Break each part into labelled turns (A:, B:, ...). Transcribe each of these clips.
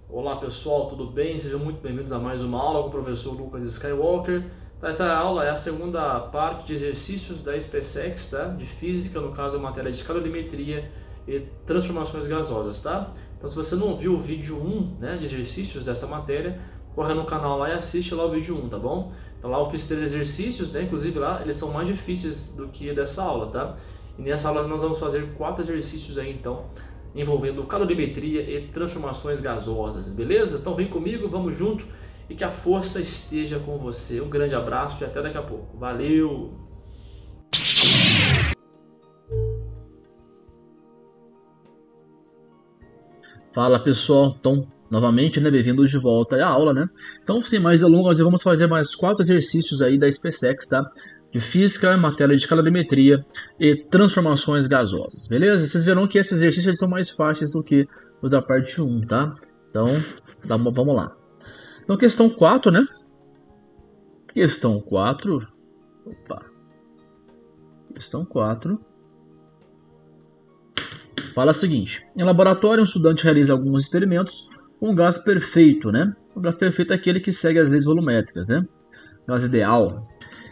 A: Olá pessoal, tudo bem? Sejam muito bem-vindos a mais uma aula com o professor Lucas Skywalker. Essa aula é a segunda parte de exercícios da SpaceX, tá? De física, no caso a matéria de calorimetria e transformações gasosas, tá? Então se você não viu o vídeo 1, né, de exercícios dessa matéria, corre no canal lá e assiste lá o vídeo 1, tá bom? Então lá eu fiz 3 exercícios, né? Inclusive lá eles são mais difíceis do que dessa aula, tá? E nessa aula nós vamos fazer 4 exercícios aí então, envolvendo calorimetria e transformações gasosas, beleza? Então vem comigo, vamos junto e que a força esteja com você. Um grande abraço e até daqui a pouco. Valeu!
B: Fala pessoal, então novamente, né, bem-vindos de volta à aula, né? Então, sem mais delongas, vamos fazer mais 4 exercícios aí da SpaceX, tá? De física, matéria de calorimetria e transformações gasosas, beleza? Vocês verão que esses exercícios são mais fáceis do que os da parte 1, tá? Então, vamos lá. Então, questão 4, né? Questão 4. Opa. Questão 4. Fala o seguinte: em laboratório, um estudante realiza alguns experimentos com um gás perfeito, né? O gás perfeito é aquele que segue as leis volumétricas, né? Gás ideal.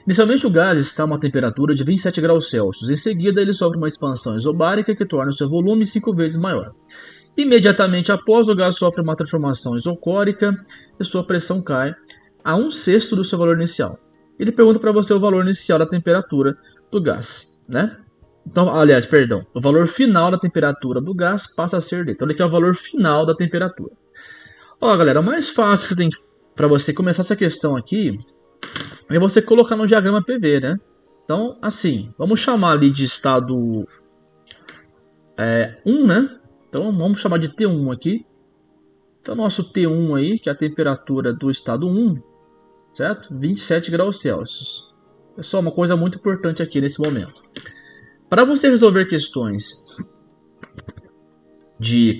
B: Inicialmente, o gás está a uma temperatura de 27 graus Celsius. Em seguida, ele sofre uma expansão isobárica que torna o seu volume 5 vezes maior. Imediatamente após, o gás sofre uma transformação isocórica e sua pressão cai a 1/6 do seu valor inicial. Ele pergunta para você o valor inicial da temperatura do gás, né? Então, aliás, perdão, o valor final da temperatura do gás passa a ser D. Então, ele quer o valor final da temperatura. Ó, galera, o mais fácil que tem para você começar essa questão aqui é você colocar no diagrama PV, né? Então, assim, vamos chamar ali de estado 1, né? Então, vamos chamar de T1 aqui. Então, nosso T1 aí, que é a temperatura do estado 1, certo? 27 graus Celsius. Pessoal, uma coisa muito importante aqui nesse momento. Para você resolver questões de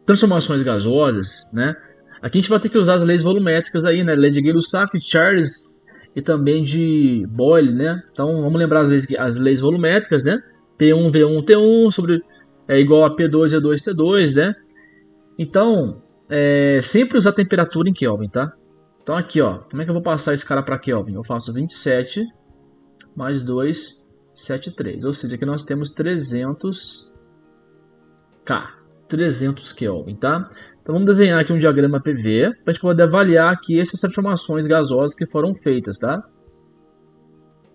B: transformações gasosas, né? Aqui a gente vai ter que usar as leis volumétricas aí, né? Lei de Gay-Lussac, Charles e também de Boyle, né? Então vamos lembrar as leis volumétricas, né? P1, V1, T1 sobre é igual a P2, E2, T2, né? Então, sempre usar a temperatura em Kelvin, tá? Então aqui, ó, como é que eu vou passar esse cara para Kelvin? Eu faço 27 mais 2, 73. Ou seja, aqui nós temos 300 K, 300 Kelvin, tá? Então vamos desenhar aqui um diagrama PV para a gente poder avaliar aqui essas transformações gasosas que foram feitas, tá?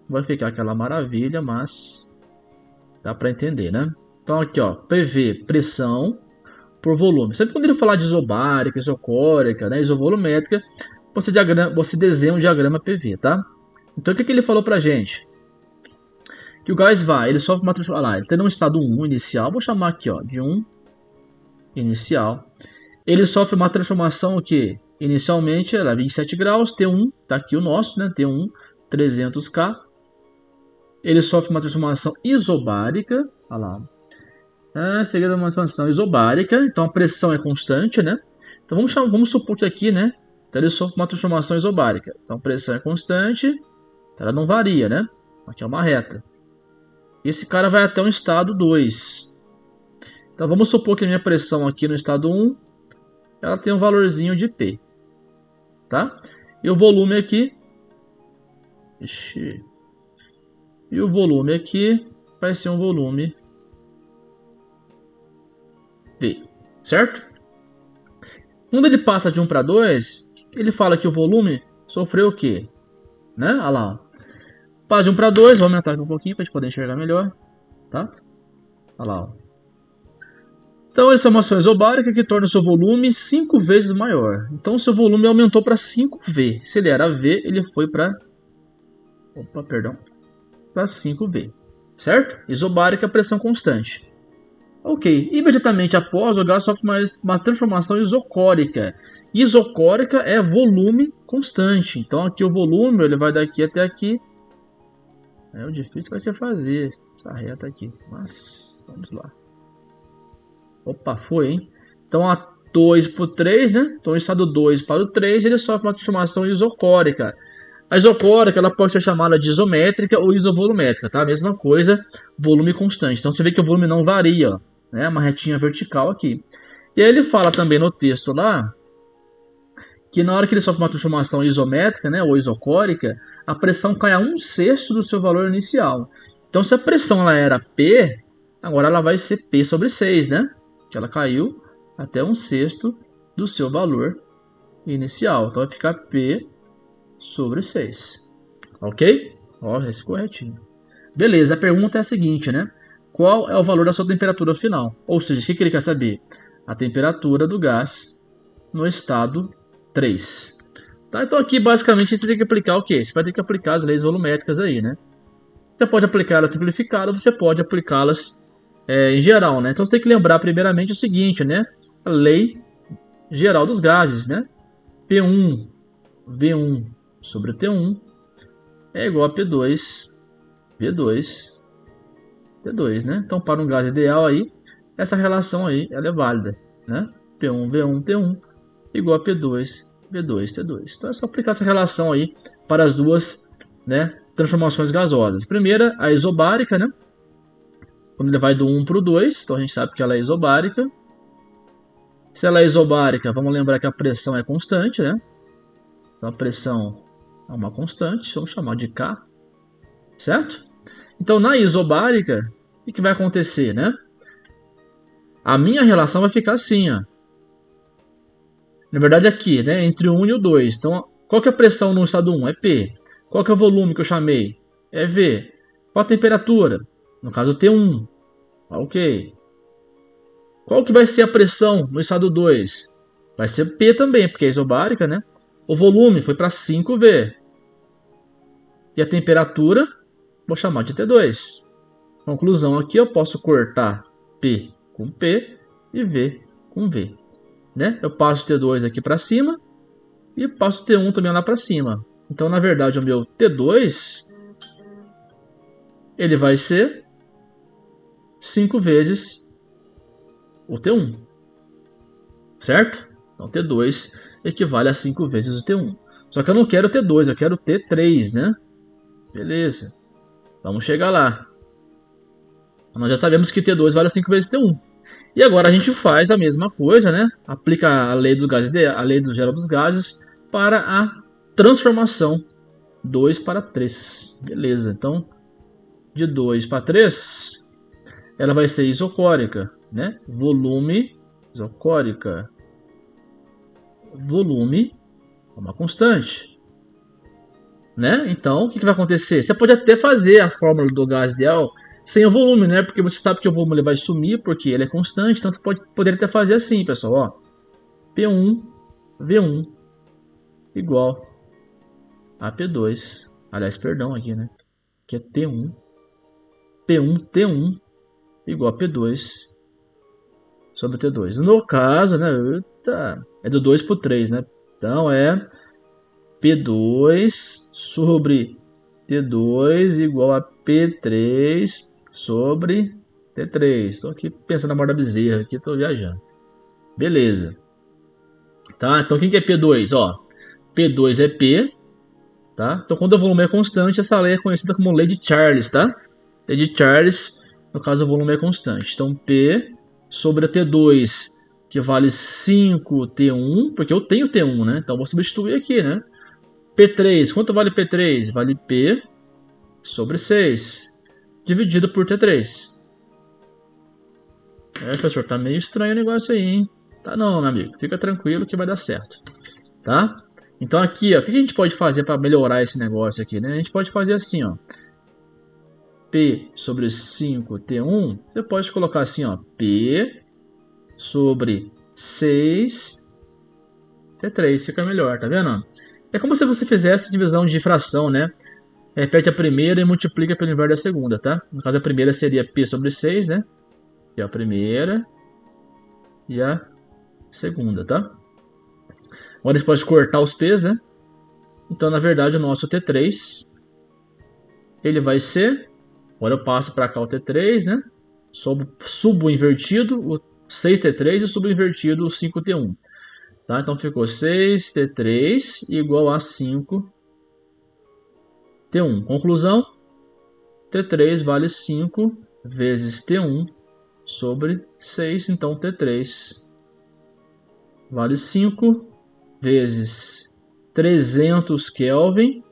B: Vai ficar aquela maravilha, mas dá para entender, né? Então aqui, ó, PV, pressão por volume. Sempre quando ele falar de isobárica, isocórica, né, isovolumétrica, você desenha um diagrama PV, tá? Então o que ele falou pra gente? Que o gás ele sofre uma transformação, ele tem um estado 1 inicial, vou chamar aqui, ó, de 1 inicial. Ele sofre uma transformação que inicialmente era 27 graus, T1, tá aqui o nosso, né, T1, 300K. Ele sofre uma transformação isobárica, olha lá. Seguida uma expansão isobárica, então a pressão é constante, né? Então vamos supor que aqui, né, então ele sofre uma transformação isobárica. Então a pressão é constante, ela não varia, né? Aqui é uma reta. Esse cara vai até o estado 2. Então vamos supor que a minha pressão aqui no estado 1, ela tem um valorzinho de P, tá? E o volume aqui, e o volume aqui vai ser um volume V, certo? Quando ele passa de 1 para 2, ele fala que o volume sofreu o quê? Né? Olha lá, ó. Passa de 1 para 2, vou aumentar aqui um pouquinho para a gente poder enxergar melhor, tá? Olha lá, ó. Então, essa é uma ação isobárica que torna o seu volume 5 vezes maior. Então, o seu volume aumentou para 5V. Se ele era V, ele foi para... para 5V, certo? Isobárica, pressão constante. Ok, imediatamente após, o gás sofre uma transformação isocórica. Isocórica é volume constante. Então, aqui o volume ele vai daqui até aqui. O difícil vai ser fazer essa reta aqui, mas vamos lá. Opa, foi, hein? Então, a 2 para o 3, né? Então, o estado 2 para o 3, ele sofre uma transformação isocórica. A isocórica ela pode ser chamada de isométrica ou isovolumétrica, tá? A mesma coisa, volume constante. Então, você vê que o volume não varia, né? Uma retinha vertical aqui. E aí ele fala também no texto lá que na hora que ele sofre uma transformação isométrica, né, ou isocórica, a pressão cai a 1/6 do seu valor inicial. Então, se a pressão ela era P, agora ela vai ser P sobre 6, né? Que ela caiu até 1/6 do seu valor inicial. Então, vai ficar P sobre 6. Ok? Ó, esse corretinho. Beleza, a pergunta é a seguinte, né? Qual é o valor da sua temperatura final? Ou seja, o que ele quer saber? A temperatura do gás no estado 3. Tá, então aqui basicamente você tem que aplicar o quê? Você vai ter que aplicar as leis volumétricas aí, né? Você pode aplicar elas simplificadas, você pode aplicá-las em geral, né? Então você tem que lembrar primeiramente o seguinte, né? A lei geral dos gases, né? P1, V1 sobre T1 é igual a P2, V2, T2, né? Então para um gás ideal aí, essa relação aí ela é válida, né? P1, V1, T1 igual a P2, V2, T2. Então é só aplicar essa relação aí para as duas, né, transformações gasosas. Primeira, a isobárica, né? Quando ele vai do 1 para o 2, então a gente sabe que ela é isobárica. Se ela é isobárica, vamos lembrar que a pressão é constante, né? Então a pressão é uma constante, vamos chamar de K, certo? Então na isobárica, o que vai acontecer, né? A minha relação vai ficar assim, ó. Na verdade aqui, né, entre o 1 e o 2. Então, qual que é a pressão no estado 1? É P. Qual que é o volume que eu chamei? É V. Qual a temperatura? No caso, T1. Ok. Qual que vai ser a pressão no estado 2? Vai ser P também, porque é isobárica, né? O volume foi para 5V. E a temperatura, vou chamar de T2. Conclusão aqui, eu posso cortar P com P e V com V. Né? Eu passo T2 aqui para cima e passo T1 também lá para cima. Então, na verdade, o meu T2 ele vai ser 5 vezes o T1. Certo? Então, T2 equivale a 5 vezes o T1. Só que eu não quero T2, eu quero T3, né? Beleza. Vamos chegar lá. Nós já sabemos que T2 vale a 5 vezes T1. E agora a gente faz a mesma coisa, né? Aplica a lei do gás ideal, a lei do geral dos gases para a transformação 2 para 3. Beleza. Então, de 2 para 3, ela vai ser isocórica, né? Volume isocórica. Volume é uma constante, né? Então, o que vai acontecer? Você pode até fazer a fórmula do gás ideal sem o volume, né? Porque você sabe que o volume ele vai sumir porque ele é constante. Então você poderia até fazer assim, pessoal. Ó. P1, V1 igual a P2. Aliás, perdão aqui, né? Que é T1. P1, T1 igual a P2 sobre T2. No caso, né? É do 2 para o 3, né? Então é P2 sobre T2 igual a P3 sobre T3. Estou aqui pensando na borda bezerra, aqui estou viajando. Beleza. Tá? Então quem que é P2? Ó, P2 é P. Tá? Então quando o volume é constante, essa lei é conhecida como lei de Charles. Tá? Lei de Charles, no caso o volume é constante. Então P sobre a T2, que vale 5T1, porque eu tenho T1, né? Então vou substituir aqui, né? P3, quanto vale P3? Vale P sobre 6. Dividido por T3. Professor, tá meio estranho o negócio aí, hein? Tá não, meu amigo. Fica tranquilo que vai dar certo. Tá? Então aqui, ó, o que a gente pode fazer para melhorar esse negócio aqui, né? A gente pode fazer assim, ó. P sobre 5T1. Você pode colocar assim, ó. P sobre 6 T3. Fica melhor, tá vendo? É como se você fizesse divisão de fração, né? Repete a primeira e multiplica pelo inverso da segunda, tá? No caso, a primeira seria P sobre 6, né? E a primeira e a segunda, tá? Agora a gente pode cortar os P's, né? Então, na verdade, o nosso T3, ele vai ser... Agora eu passo para cá o T3, né? Subo invertido o 6T3 e subo invertido o 5T1. Tá? Então, ficou 6T3 igual a 5T1. Conclusão, T3 vale 5 vezes T1 sobre 6. Então, T3 vale 5 vezes 300 Kelvin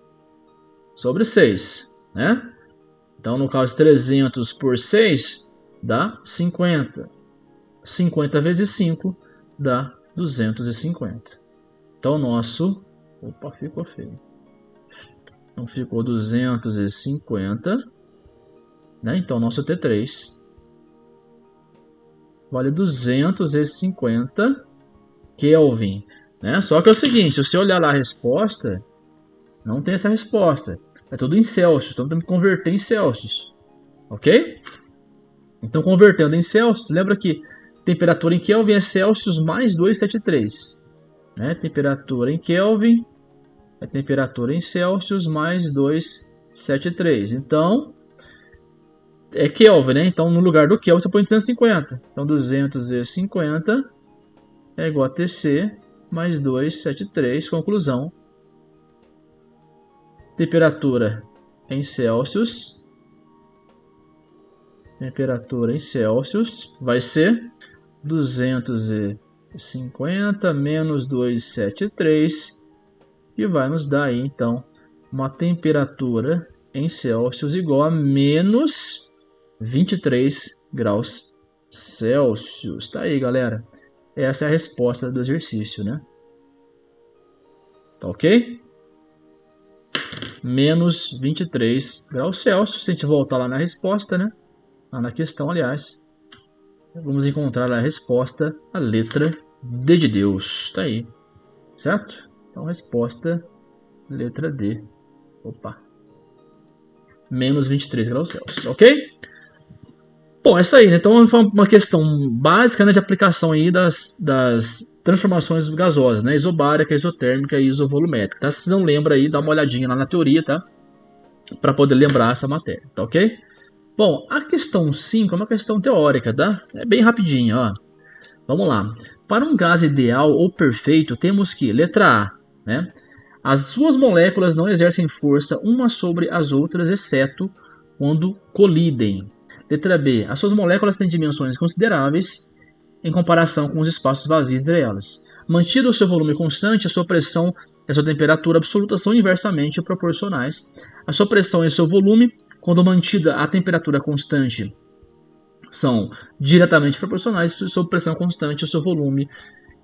B: sobre 6, né? Então, no caso, 300 por 6 dá 50. 50 vezes 5 dá 250. Então, nosso... Opa, ficou feio. Então, ficou 250. Né? Então, nosso T3 vale 250 Kelvin. Né? Só que é o seguinte, se você olhar lá a resposta, não tem essa resposta. É tudo em Celsius, então temos que converter em Celsius. Ok? Então, convertendo em Celsius, lembra que temperatura em Kelvin é Celsius mais 273. Né? Temperatura em Kelvin é temperatura em Celsius mais 273. Então, é Kelvin, né? Então, no lugar do Kelvin, você põe 250. Então, 250 é igual a TC mais 273. Conclusão. Temperatura em Celsius. Temperatura em Celsius vai ser 250 menos 273. E vai nos dar aí, então, uma temperatura em Celsius igual a menos 23 graus Celsius. Tá aí, galera. Essa é a resposta do exercício, né? Tá ok? Menos 23 graus Celsius. Se a gente voltar lá na resposta, né? Lá na questão, aliás. Vamos encontrar a resposta, a letra D de Deus. Tá aí. Certo? Então, resposta, letra D. Opa. Menos 23 graus Celsius, ok? Bom, essa aí, né? Então, foi uma questão básica, né, de aplicação aí das transformações gasosas, né? Isobárica, isotérmica e isovolumétrica, tá? Se não lembra aí, dá uma olhadinha lá na teoria, tá? Para poder lembrar essa matéria, tá ok? Bom, a questão 5 é uma questão teórica, tá? É bem rapidinho, ó. Vamos lá. Para um gás ideal ou perfeito, temos que, letra A, né? As suas moléculas não exercem força umas sobre as outras, exceto quando colidem. Letra B. As suas moléculas têm dimensões consideráveis em comparação com os espaços vazios entre elas. Mantido o seu volume constante, a sua pressão e a sua temperatura absoluta são inversamente proporcionais. A sua pressão e o seu volume, quando mantida a temperatura constante, são diretamente proporcionais. A sua pressão constante, o seu volume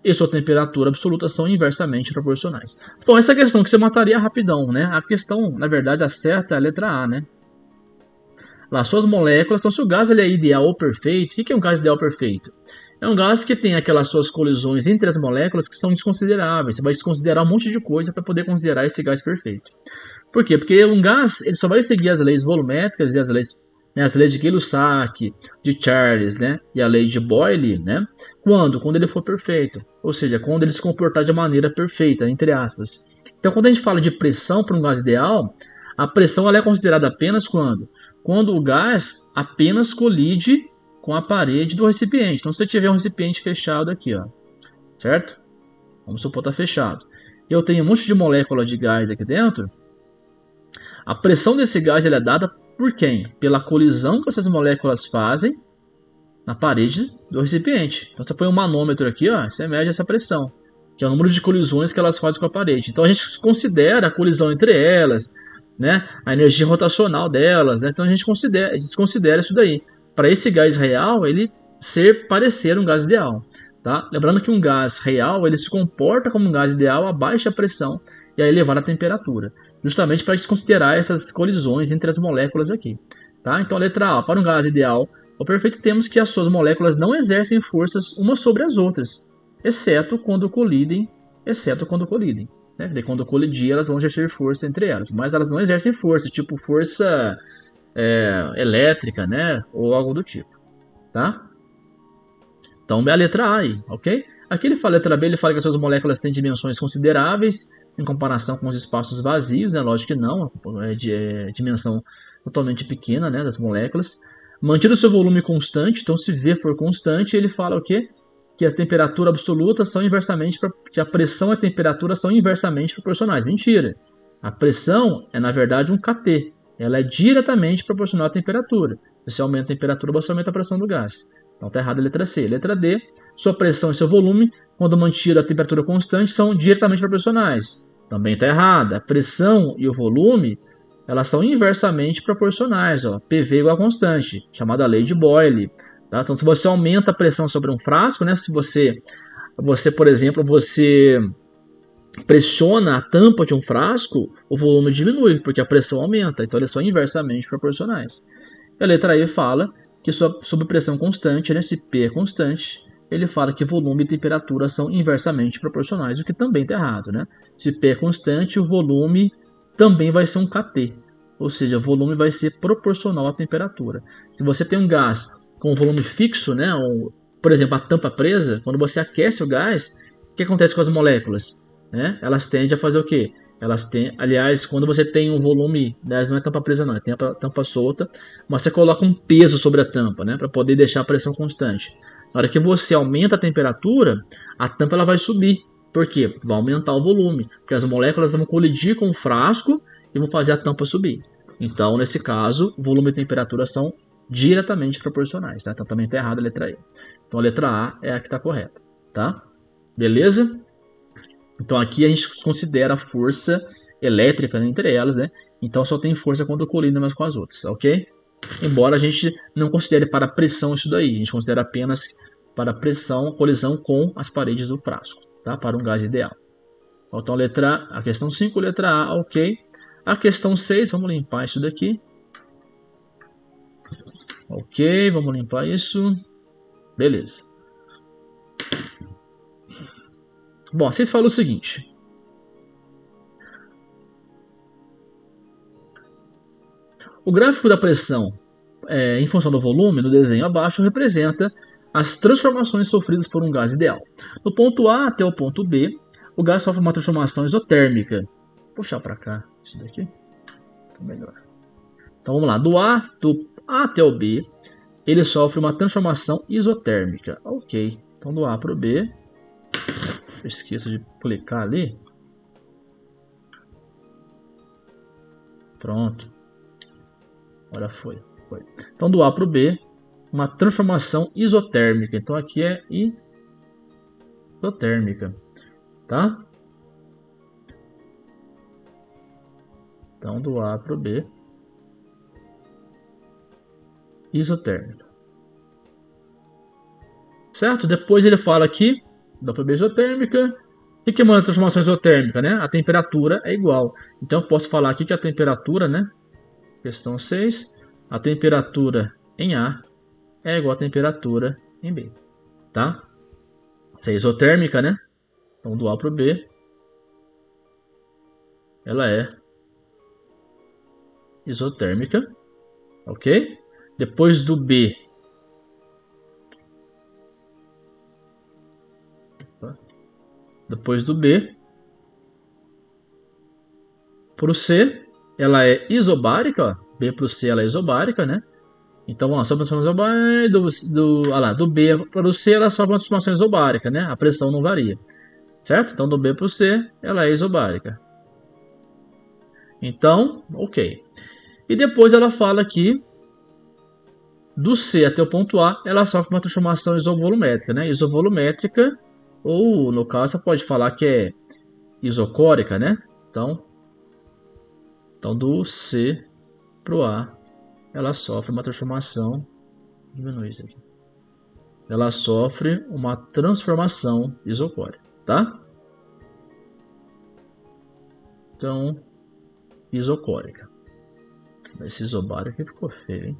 B: e sua temperatura absoluta são inversamente proporcionais. Bom, essa questão que você mataria rapidão, né? A questão, na verdade, a certa é a letra A, né? Lá, suas moléculas, então se o gás ele é ideal ou perfeito, o que é um gás ideal ou perfeito? É um gás que tem aquelas suas colisões entre as moléculas que são desconsideráveis. Você vai desconsiderar um monte de coisa para poder considerar esse gás perfeito. Por quê? Porque um gás ele só vai seguir as leis volumétricas e as leis de Gay-Lussac, de Charles, né? E a lei de Boyle, né? Quando ele for perfeito. Ou seja, quando ele se comportar de maneira perfeita, entre aspas. Então, quando a gente fala de pressão para um gás ideal, a pressão ela é considerada apenas quando o gás apenas colide com a parede do recipiente. Então, se você tiver um recipiente fechado aqui, ó, certo? Vamos supor que está fechado. Eu tenho um monte de moléculas de gás aqui dentro. A pressão desse gás ela é dada por quem? Pela colisão que essas moléculas fazem na parede do recipiente. Então, você põe um manômetro aqui, ó, você mede essa pressão, que é o número de colisões que elas fazem com a parede. Então, a gente considera a colisão entre elas, né, a energia rotacional delas, né? Então a gente considera isso daí. Para esse gás real, ele parecer um gás ideal, tá? Lembrando que um gás real, ele se comporta como um gás ideal a baixa pressão e a elevada temperatura, justamente para desconsiderar essas colisões entre as moléculas aqui, tá? Então a letra A, para um gás ideal ou perfeito, temos que as suas moléculas não exercem forças umas sobre as outras, exceto quando colidem, né? De quando colidir, elas vão exercer força entre elas, mas elas não exercem força, tipo força elétrica, né? Ou algo do tipo, tá? Então é a letra A aí, ok? Aqui ele fala, a letra B, ele fala que as suas moléculas têm dimensões consideráveis em comparação com os espaços vazios, né? Lógico que não, é dimensão totalmente pequena, né? Das moléculas. Mantido o seu volume constante, então se V for constante, ele fala o quê? Que a temperatura absoluta são inversamente, que a pressão e a temperatura são inversamente proporcionais. Mentira! A pressão é, na verdade, um kT. Ela é diretamente proporcional à temperatura. Se você aumenta a temperatura, você aumenta a pressão do gás. Então está errado a letra C. Letra D, sua pressão e seu volume quando mantida a temperatura constante, são diretamente proporcionais. Também está errado. A pressão e o volume, elas são inversamente proporcionais. Ó. PV igual a constante, chamada lei de Boyle. Tá? Então, se você aumenta a pressão sobre um frasco, né? Se você, por exemplo, você pressiona a tampa de um frasco, o volume diminui, porque a pressão aumenta. Então, eles são inversamente proporcionais. A letra E fala que sob pressão constante, né, se P é constante, ele fala que volume e temperatura são inversamente proporcionais, o que também está errado. Né? Se P é constante, o volume também vai ser um kT, ou seja, o volume vai ser proporcional à temperatura. Se você tem um gás com volume fixo, né, ou, por exemplo, a tampa presa, quando você aquece o gás, o que acontece com as moléculas? Né? Elas tendem a fazer o quê? Aliás, quando você tem um volume, não é tampa presa não, é tampa solta, mas você coloca um peso sobre a tampa, né, para poder deixar a pressão constante. Na hora que você aumenta a temperatura, a tampa ela vai subir. Por quê? Vai aumentar o volume, porque as moléculas vão colidir com o frasco e vão fazer a tampa subir. Então, nesse caso, volume e temperatura são diretamente proporcionais, tá? Então também está errada a letra E. Então a letra A é a que está correta, tá? Beleza? Então aqui a gente considera a força elétrica entre elas, né? Então só tem força quando colide umas com as outras, ok? Embora a gente não considere para pressão isso daí, a gente considera apenas para pressão, colisão com as paredes do frasco, tá? Para um gás ideal. Então a questão 5, letra A, ok. A questão 6, vamos limpar isso daqui. Ok, vamos limpar isso. Beleza. Bom, vocês falam o seguinte. O gráfico da pressão em função do volume, no desenho abaixo, representa as transformações sofridas por um gás ideal. Do ponto A até o ponto B, o gás sofre uma transformação isotérmica. Vou puxar para cá isso daqui. Tá melhor. Então vamos lá. Do A até o B, ele sofre uma transformação isotérmica. Ok. Então do A para o B. Esqueça de clicar ali. Pronto. Agora foi. Então do A para o B, uma transformação isotérmica. Então aqui é isotérmica. Tá? Então do A para o B, isotérmica. Certo? Depois ele fala aqui da PB isotérmica. O que é uma transformação isotérmica, né? A temperatura é igual. Então eu posso falar aqui que a temperatura, né? Questão 6. A temperatura em A é igual à temperatura em B. Tá? Essa é isotérmica, né? Então do A para o B, ela é isotérmica. Ok? Depois do B, para o C, ela é isobárica. Ó. B para o C, ela é isobárica, né? Então, ó, só transformação isobárica, do B para o C, ela só uma transformação isobárica, né? A pressão não varia. Certo? Então, do B para o C, ela é isobárica. Então, ok. E depois ela fala aqui, do C até o ponto A, ela sofre uma transformação isovolumétrica, né? Isovolumétrica, ou no caso, você pode falar que é isocórica, né? Então do C para o A, ela sofre uma transformação. Diminui isso aqui. Ela sofre uma transformação isocórica, tá? Então, isocórica. Esse isobárico aqui ficou feio, hein?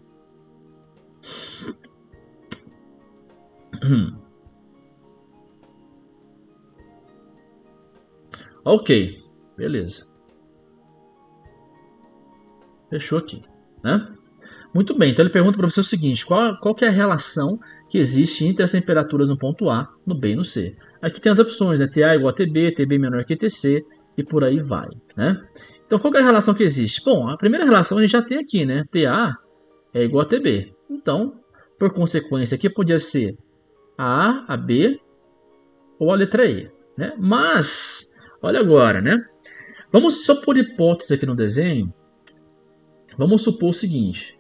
B: Ok, beleza. Fechou aqui, né? Muito bem, então ele pergunta para você o seguinte: qual que é a relação que existe entre as temperaturas no ponto A, no B e no C? Aqui tem as opções, né? TA igual a TB, TB menor que TC e por aí vai, né? Então qual que é a relação que existe? Bom, a primeira relação a gente já tem aqui, né? TA é igual a TB. Então, por consequência, aqui podia ser a A, a B ou a letra E, né? Mas, olha agora, né? Vamos só por hipótese aqui no desenho. Vamos supor o seguinte.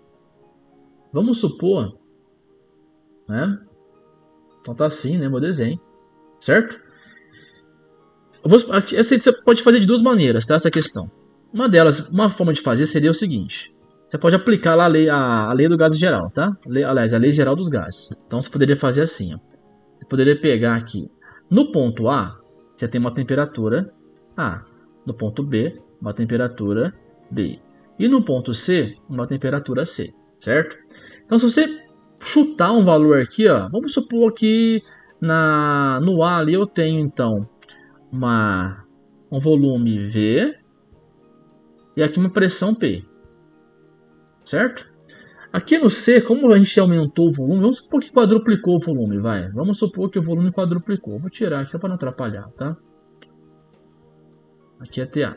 B: Vamos supor, né? Então tá assim, né, meu desenho, certo? Essa você pode fazer de duas maneiras, tá? Essa questão. Uma delas, uma forma de fazer seria o seguinte: você pode aplicar lá a lei do gás geral, tá? Aliás, a lei geral dos gases. Então você poderia fazer assim, ó. Você poderia pegar aqui no ponto A, você tem uma temperatura A. No ponto B, uma temperatura B. E no ponto C, uma temperatura C, certo? Então, se você chutar um valor aqui, ó, vamos supor que no A ali eu tenho então um volume V e aqui uma pressão P, certo? Aqui no C, como a gente aumentou o volume, vamos supor que quadruplicou o volume, vai. Vamos supor que o volume quadruplicou. Vou tirar aqui para não atrapalhar, tá? Aqui é TA.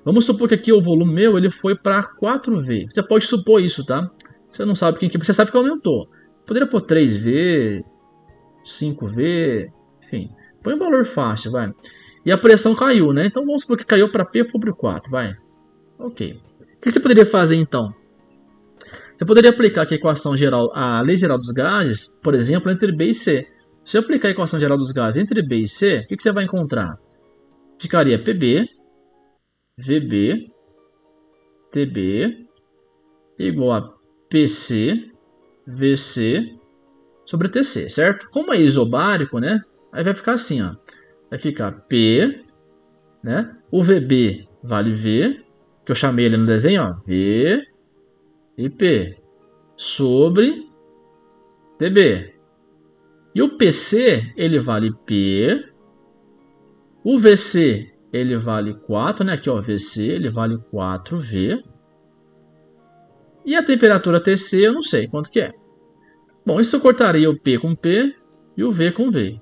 B: Vamos supor que aqui o volume meu ele foi para 4V. Você pode supor isso, tá? Você não sabe quem que você sabe que aumentou. Poderia pôr 3V, 5V, enfim. Põe um valor fácil, vai. E a pressão caiu, né? Então vamos supor que caiu para P sobre 4, vai. Ok. O que você poderia fazer então? Você poderia aplicar aqui a equação geral, a lei geral dos gases, por exemplo, entre B e C. Se você aplicar a equação geral dos gases entre B e C, o que você vai encontrar? Ficaria PB, VB, TB, igual a PC, VC, sobre TC, certo? Como é isobárico, né? Aí vai ficar assim, ó. Vai ficar P, né? O VB vale V, que eu chamei ele no desenho, ó. V e P sobre TB. E o PC, ele vale P. O VC, ele vale 4, né? Aqui, ó, VC, ele vale 4V. E a temperatura TC, eu não sei quanto que é. Bom, isso eu cortaria o P com P e o V com V.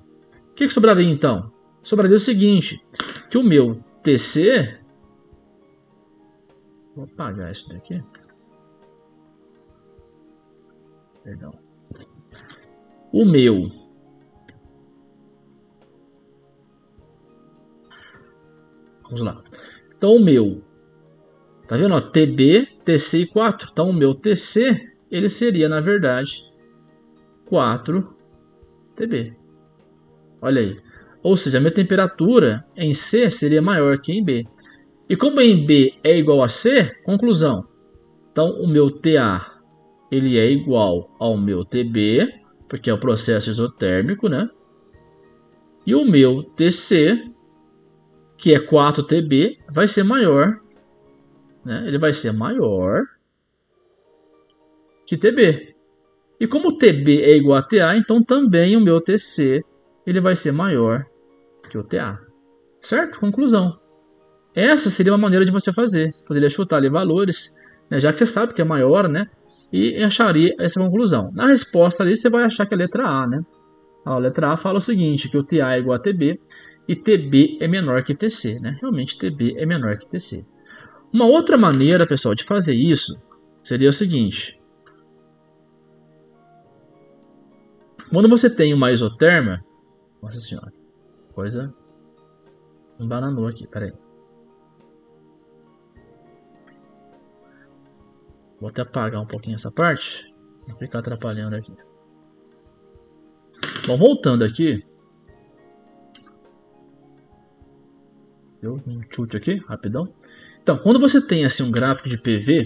B: O que sobraria, então? Sobraria o seguinte, que o meu TC... Vou apagar isso daqui. Perdão. O meu... Vamos lá. Então, o meu... Tá vendo? Ó, TB, TC e 4. Então, o meu TC, ele seria, na verdade, 4TB. Olha aí. Ou seja, a minha temperatura em C seria maior que em B. E como em B é igual a C, conclusão. Então, o meu TA ele é igual ao meu TB, porque é o processo isotérmico, né? E o meu TC, que é 4TB, vai ser maior, né? Ele vai ser maior que TB. E como o TB é igual a TA, então também o meu TC ele vai ser maior que o TA. Certo? Conclusão. Essa seria uma maneira de você fazer. Você poderia chutar ali valores, né, já que você sabe que é maior, né? E acharia essa conclusão. Na resposta ali você vai achar que é a letra A, né? A letra A fala o seguinte, que o TA é igual a TB e TB é menor que TC, né? Realmente TB é menor que TC. Uma outra maneira, pessoal, de fazer isso seria o seguinte. Quando você tem uma isoterma... Nossa senhora, coisa embananou aqui, peraí. Vou até apagar um pouquinho essa parte, não ficar atrapalhando aqui. Bom, voltando aqui. Deu um chute aqui, rapidão. Então, quando você tem assim um gráfico de PV,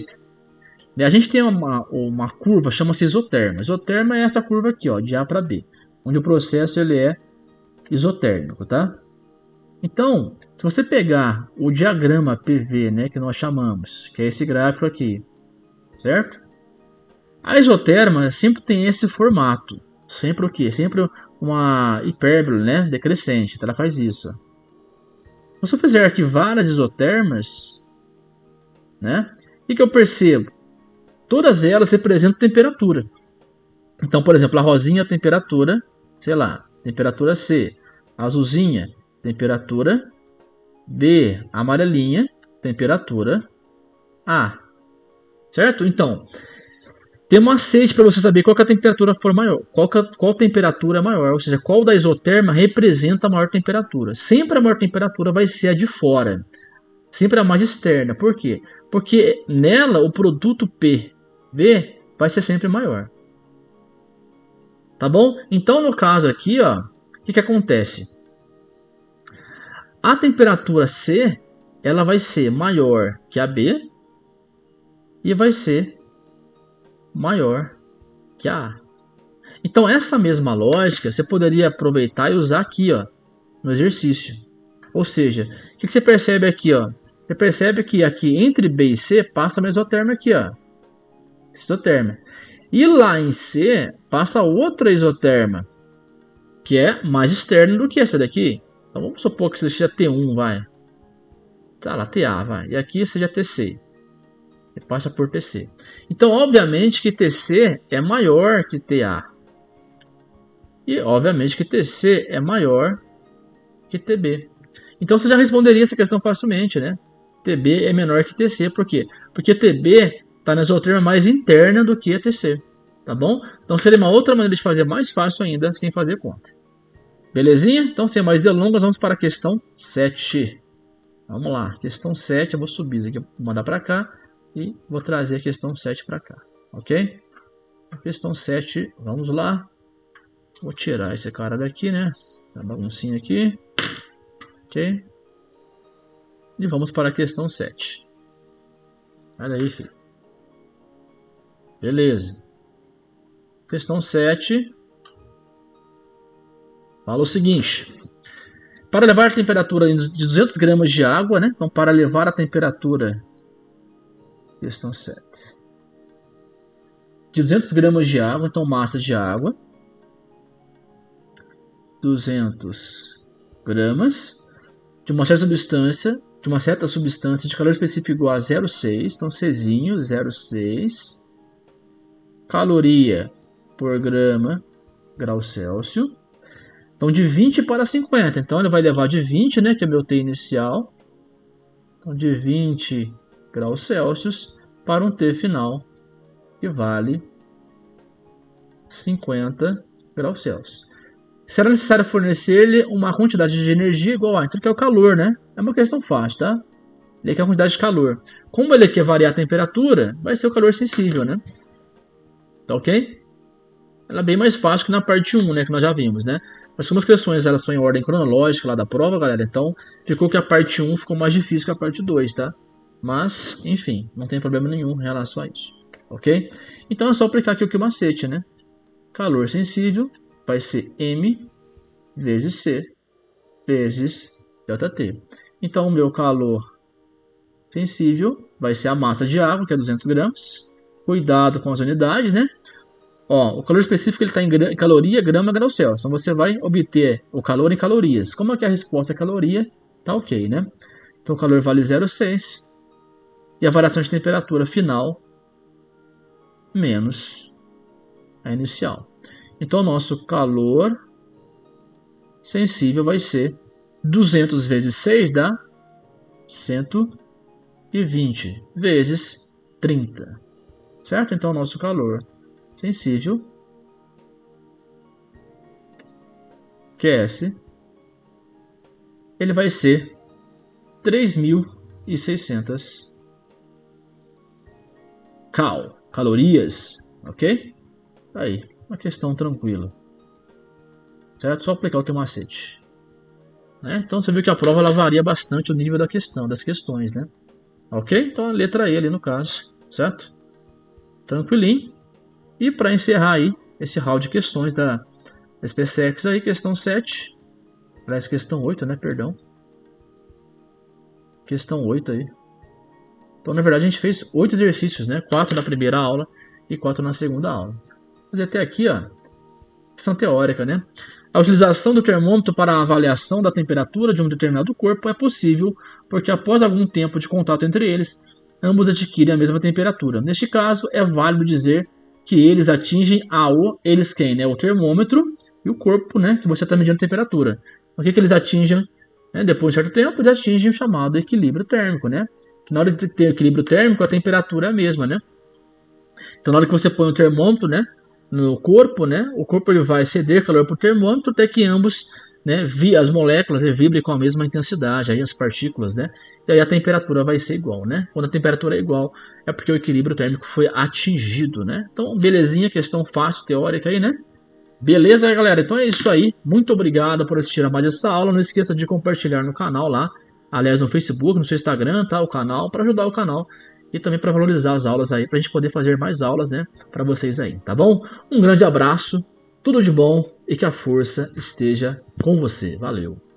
B: né, a gente tem uma curva, chama-se isoterma. Isoterma é essa curva aqui, ó, de A para B, onde o processo ele é isotérmico, tá? Então, se você pegar o diagrama PV, né, que nós chamamos, que é esse gráfico aqui, certo? A isoterma sempre tem esse formato, sempre o quê? Sempre uma hipérbole, né, decrescente, ela faz isso. Se eu fizer aqui várias isotermas, né, o que eu percebo? Todas elas representam temperatura. Então, por exemplo, a rosinha, temperatura, sei lá, temperatura C. A azulzinha, temperatura B. A amarelinha, temperatura A. Certo? Então, tem um macete para você saber qual que a temperatura for maior. Qual temperatura é maior, ou seja, qual da isoterma representa a maior temperatura. Sempre a maior temperatura vai ser a de fora. Sempre a mais externa. Por quê? Porque nela o produto PV vai ser sempre maior. Tá bom? Então, no caso aqui, ó, o que acontece? A temperatura C, ela vai ser maior que a B e vai ser maior que a A. Então essa mesma lógica você poderia aproveitar e usar aqui, ó, no exercício. Ou seja, o que você percebe aqui, ó? Você percebe que aqui entre B e C passa a mesotérmica aqui, ó. Isotérmica. E lá em C passa outra isoterma, que é mais externa do que essa daqui. Então vamos supor que seja T1, vai. Tá lá, TA, vai. E aqui seja TC. E passa por TC. Então, obviamente que TC é maior que TA. E, obviamente, que TC é maior que TB. Então, você já responderia essa questão facilmente, né? TB é menor que TC. Por quê? Porque TB está na isoterma mais interna do que a TC. Tá bom? Então, seria uma outra maneira de fazer mais fácil ainda, sem fazer conta. Belezinha? Então, sem mais delongas, vamos para a questão 7. Vamos lá. Questão 7, eu vou subir isso aqui, vou mandar para cá. E vou trazer a questão 7 para cá. Ok? A questão 7, vamos lá. Vou tirar esse cara daqui, né? Essa baguncinha aqui. Ok? E vamos para a questão 7. Olha aí, filho. Beleza. Questão 7. Fala o seguinte. Para levar a temperatura de 200 gramas de água, né? Então, para levar a temperatura... Questão 7. De 200 gramas de água, então massa de água. 200 gramas de uma certa substância de calor específico igual a 0,6, então Czinho 0,6 caloria por grau Celsius. Então de 20 para 50, então ele vai levar de 20, né, que é meu T inicial. Então de 20 graus Celsius para um T final que vale 50 graus Celsius. Será necessário fornecer-lhe uma quantidade de energia igual a... Então, que é o calor, né? É uma questão fácil, tá? Ele quer a quantidade de calor. Como ele quer variar a temperatura, vai ser o calor sensível, né? Tá ok? Ela é bem mais fácil que na parte 1, né? Que nós já vimos, né? Mas como as questões elas são em ordem cronológica lá da prova, galera, então ficou que a parte 1 ficou mais difícil que a parte 2, tá? Mas, enfim, não tem problema nenhum em relação a isso. Ok? Então é só aplicar aqui o macete, né? Calor sensível vai ser M vezes C vezes ΔT. Então, o meu calor sensível vai ser a massa de água, que é 200 gramas. Cuidado com as unidades, né? Ó, o calor específico está em caloria, grama, grau Celsius. Então, você vai obter o calor em calorias. Como é que a resposta é caloria, tá ok, né? Então, o calor vale 0,6. E a variação de temperatura final menos a inicial. Então, o nosso calor sensível vai ser 200 vezes 6 dá 120 vezes 30. Certo? Então, o nosso calor sensível, QS, ele vai ser 3.600 calorias. Ok? Aí. Uma questão tranquila, certo? Só aplicar o teu macete, né? Então você viu que a prova ela varia bastante o nível da questão, das questões, né? Ok? Então a letra E ali no caso, certo? Tranquilinho. E para encerrar aí esse round de questões da SPSEX aí, questão 7, parece questão 8, né? Perdão. Questão 8 aí. Então na verdade a gente fez 8 exercícios, né? 4 na primeira aula e 4 na segunda aula. Mas até aqui, ó, questão teórica, né? A utilização do termômetro para a avaliação da temperatura de um determinado corpo é possível porque após algum tempo de contato entre eles, ambos adquirem a mesma temperatura. Neste caso, é válido dizer que eles atingem eles quem, né? O termômetro e o corpo, né? Que você está medindo a temperatura. O que eles atingem, né? Depois de um certo tempo, eles atingem o chamado equilíbrio térmico, né? Que na hora de ter equilíbrio térmico, a temperatura é a mesma, né? Então, na hora que você põe o termômetro, né? No corpo, né? O corpo ele vai ceder calor para o termômetro até que ambos, né? As moléculas vibrem com a mesma intensidade, aí as partículas, né? E aí a temperatura vai ser igual, né? Quando a temperatura é igual, é porque o equilíbrio térmico foi atingido, né? Então, belezinha, questão fácil, teórica aí, né? Beleza, galera? Então é isso aí. Muito obrigado por assistir a mais essa aula. Não esqueça de compartilhar no canal lá. Aliás, no Facebook, no seu Instagram, tá? O canal, para ajudar o canal. E também para valorizar as aulas aí, para a gente poder fazer mais aulas, né? Para vocês aí, tá bom? Um grande abraço, tudo de bom e que a força esteja com você. Valeu!